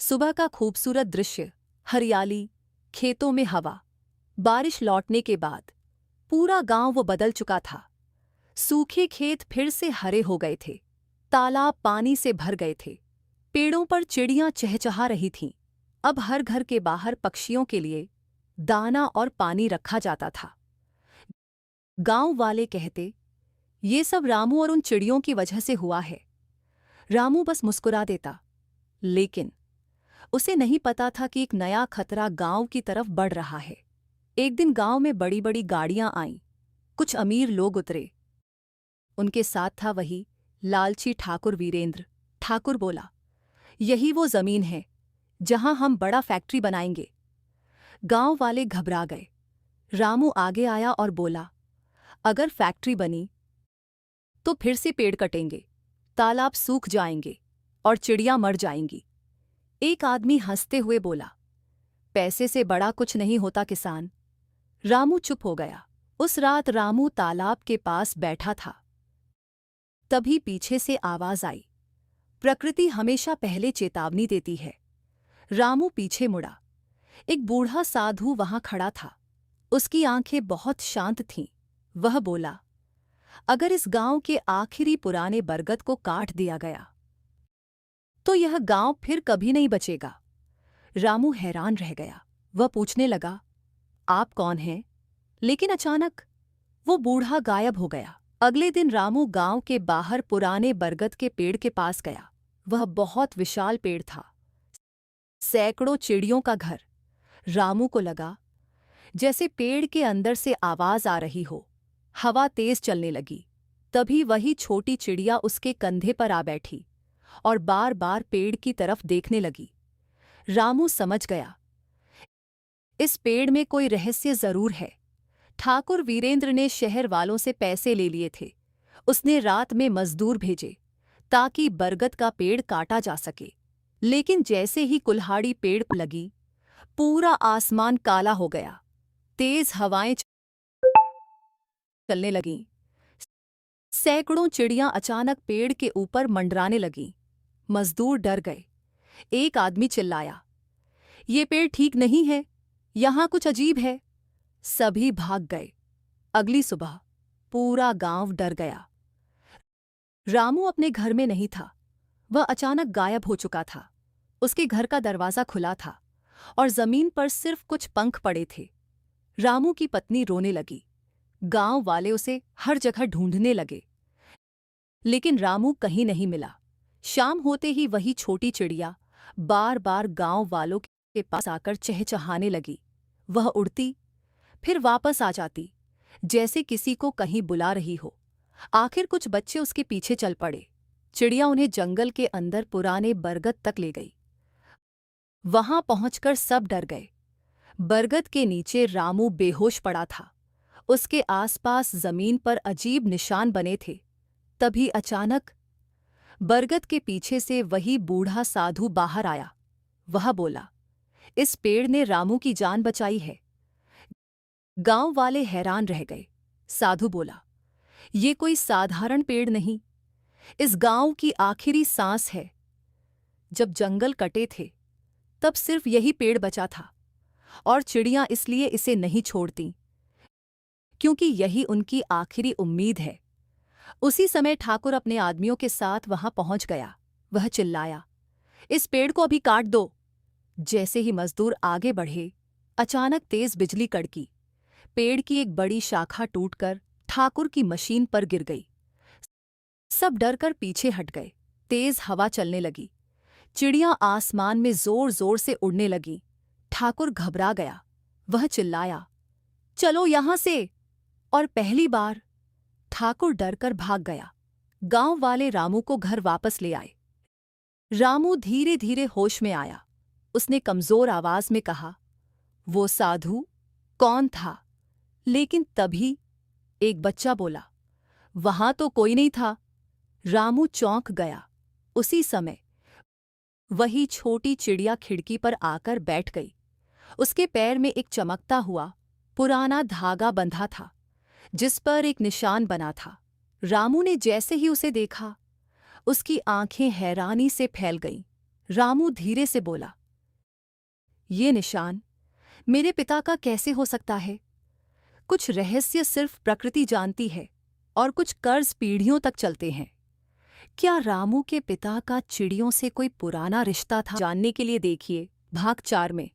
सुबह का खूबसूरत दृश्य, हरियाली, खेतों में हवा। बारिश लौटने के बाद पूरा गांव वो बदल चुका था। सूखे खेत फिर से हरे हो गए थे, तालाब पानी से भर गए थे, पेड़ों पर चिड़ियां चहचहा रही थीं। अब हर घर के बाहर पक्षियों के लिए दाना और पानी रखा जाता था। गांव वाले कहते, ये सब रामू और उन चिड़ियों की वजह से हुआ है। रामू बस मुस्कुरा देता, लेकिन उसे नहीं पता था कि एक नया खतरा गांव की तरफ बढ़ रहा है। एक दिन गांव में बड़ी बड़ी गाड़ियां आईं। कुछ अमीर लोग उतरे। उनके साथ था वही लालची ठाकुर वीरेंद्र। ठाकुर बोला, यही वो जमीन है जहां हम बड़ा फैक्ट्री बनाएंगे। गांव वाले घबरा गए। रामू आगे आया और बोला, अगर फैक्ट्री बनी तो फिर से पेड़ कटेंगे, तालाब सूख जाएंगे और चिड़ियां मर जाएंगी। एक आदमी हंसते हुए बोला, पैसे से बड़ा कुछ नहीं होता किसान। रामू चुप हो गया। उस रात रामू तालाब के पास बैठा था। तभी पीछे से आवाज आई। प्रकृति हमेशा पहले चेतावनी देती है। रामू पीछे मुड़ा। एक बूढ़ा साधु वहां खड़ा था। उसकी आंखें बहुत शांत थीं। वह बोला, अगर इस गांव के आखिरी पुराने बरगद को काट दिया गया तो यह गांव फिर कभी नहीं बचेगा। रामू हैरान रह गया। वह पूछने लगा, आप कौन हैं? लेकिन अचानक वो बूढ़ा गायब हो गया। अगले दिन रामू गांव के बाहर पुराने बरगद के पेड़ के पास गया। वह बहुत विशाल पेड़ था, सैकड़ों चिड़ियों का घर। रामू को लगा जैसे पेड़ के अंदर से आवाज आ रही हो। हवा तेज चलने लगी। तभी वही छोटी चिड़िया उसके कंधे पर आ बैठी और बार बार पेड़ की तरफ देखने लगी। रामू समझ गया, इस पेड़ में कोई रहस्य जरूर है। ठाकुर वीरेंद्र ने शहर वालों से पैसे ले लिए थे। उसने रात में मजदूर भेजे ताकि बरगद का पेड़ काटा जा सके। लेकिन जैसे ही कुल्हाड़ी पेड़ पर लगी, पूरा आसमान काला हो गया। तेज हवाएं चलने लगीं। सैकड़ों चिड़ियां अचानक पेड़ के ऊपर मंडराने लगीं। मजदूर डर गए। एक आदमी चिल्लाया, ये पेड़ ठीक नहीं है, यहां कुछ अजीब है। सभी भाग गए। अगली सुबह पूरा गांव डर गया। रामू अपने घर में नहीं था। वह अचानक गायब हो चुका था। उसके घर का दरवाजा खुला था और जमीन पर सिर्फ कुछ पंख पड़े थे। रामू की पत्नी रोने लगी। गांव वाले उसे हर जगह ढूंढने लगे, लेकिन रामू कहीं नहीं मिला। शाम होते ही वही छोटी चिड़िया बार बार गांव वालों के पास आकर चहचहाने लगी। वह उड़ती, फिर वापस आ जाती, जैसे किसी को कहीं बुला रही हो। आखिर कुछ बच्चे उसके पीछे चल पड़े। चिड़िया उन्हें जंगल के अंदर पुराने बरगद तक ले गई। वहां पहुंचकर सब डर गए। बरगद के नीचे रामू बेहोश पड़ा था। उसके आसपास जमीन पर अजीब निशान बने थे। तभी अचानक बरगद के पीछे से वही बूढ़ा साधु बाहर आया। वह बोला, इस पेड़ ने रामू की जान बचाई है। गांव वाले हैरान रह गए। साधु बोला, ये कोई साधारण पेड़ नहीं, इस गांव की आखिरी सांस है। जब जंगल कटे थे तब सिर्फ यही पेड़ बचा था, और चिड़ियां इसलिए इसे नहीं छोड़ती, क्योंकि यही उनकी आखिरी उम्मीद है। उसी समय ठाकुर अपने आदमियों के साथ वहां पहुंच गया। वह चिल्लाया, इस पेड़ को अभी काट दो। जैसे ही मजदूर आगे बढ़े, अचानक तेज बिजली कड़की। पेड़ की एक बड़ी शाखा टूटकर ठाकुर की मशीन पर गिर गई। सब डरकर पीछे हट गए। तेज हवा चलने लगी। चिड़ियां आसमान में जोर जोर से उड़ने लगीं। ठाकुर घबरा गया। वह चिल्लाया, चलो यहां से। और पहली बार ठाकुर डरकर भाग गया। गांव वाले रामू को घर वापस ले आए। रामू धीरे धीरे होश में आया। उसने कमजोर आवाज में कहा, वो साधु कौन था? लेकिन तभी एक बच्चा बोला, वहां तो कोई नहीं था। रामू चौंक गया। उसी समय वही छोटी चिड़िया खिड़की पर आकर बैठ गई। उसके पैर में एक चमकता हुआ पुराना धागा बंधा था, जिस पर एक निशान बना था। रामू ने जैसे ही उसे देखा, उसकी आंखें हैरानी से फैल गईं। रामू धीरे से बोला, ये निशान मेरे पिता का कैसे हो सकता है? कुछ रहस्य सिर्फ प्रकृति जानती है और कुछ कर्ज पीढ़ियों तक चलते हैं। क्या रामू के पिता का चिड़ियों से कोई पुराना रिश्ता था? जानने के लिए देखिए भाग 4 में।